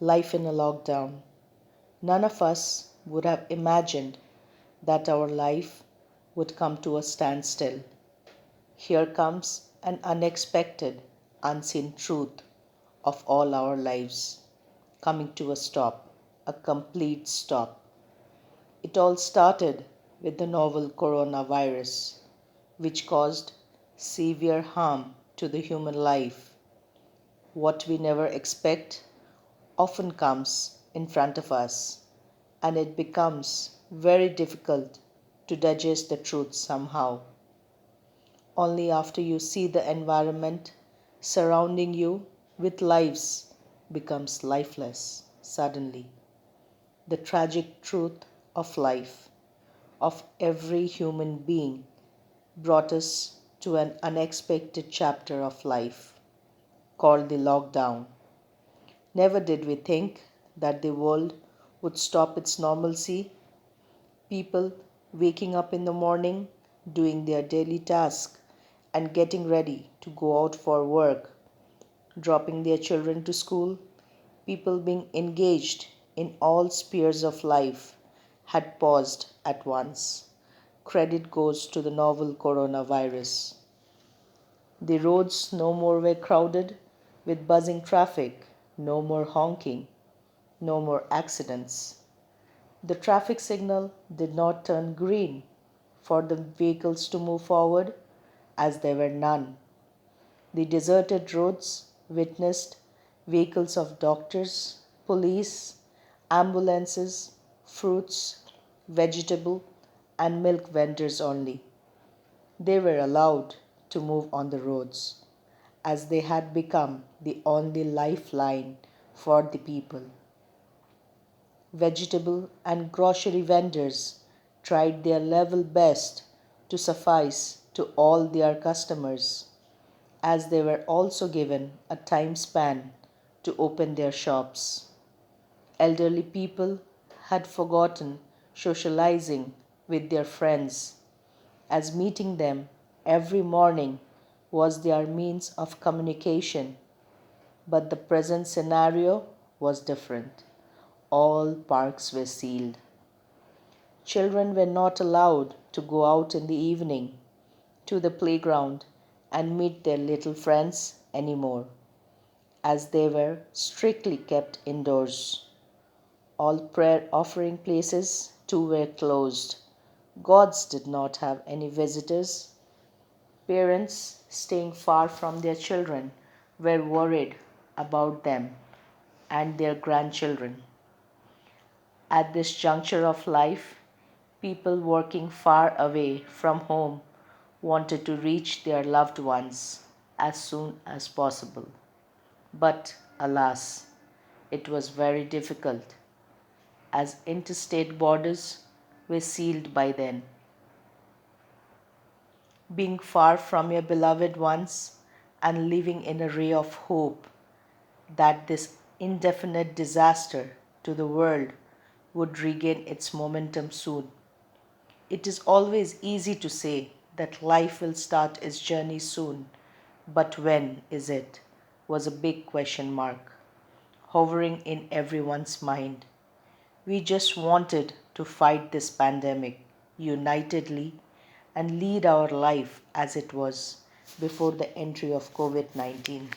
Life in a lockdown. None of us would have imagined that our life would come to a standstill. Here comes an unexpected, unseen truth of all our lives coming to a stop, a complete stop. It all started with the novel coronavirus, which caused severe harm to the human life. What we never expect often comes in front of us, and it becomes very difficult to digest the truth somehow. Only after you see the environment surrounding you with lives becomes lifeless suddenly. The tragic truth of life, of every human being, brought us to an unexpected chapter of life called the lockdown. Never did we think that the world would stop its normalcy, people waking up in the morning, doing their daily task, and getting ready to go out for work, dropping their children to school, people being engaged in all spheres of life had paused at once. Credit goes to the novel coronavirus. The roads no more were crowded with buzzing traffic, no more honking, no more accidents. The traffic signal did not turn green for the vehicles to move forward, as there were none. The deserted roads witnessed vehicles of doctors, police, ambulances, fruits, vegetable, and milk vendors only. They were allowed to move on the roads, as they had become the only lifeline for the people. Vegetable and grocery vendors tried their level best to suffice to all their customers, as they were also given a time span to open their shops. Elderly people had forgotten socializing with their friends, as meeting them every morning was their means of communication. But the present scenario was different. All parks were sealed. Children were not allowed to go out in the evening to the playground and meet their little friends anymore, as they were strictly kept indoors. All prayer offering places too were closed. Gods did not have any visitors. Parents staying far from their children were worried about them and their grandchildren. At this juncture of life, people working far away from home wanted to reach their loved ones as soon as possible. But alas, it was very difficult, as interstate borders were sealed by then. Being far from your beloved ones and living in a ray of hope that this indefinite disaster to the world would regain its momentum soon. It is always easy to say that life will start its journey soon, but when is it? Was a big question mark, hovering in everyone's mind. We just wanted to fight this pandemic unitedly and lead our life as it was before the entry of COVID 19.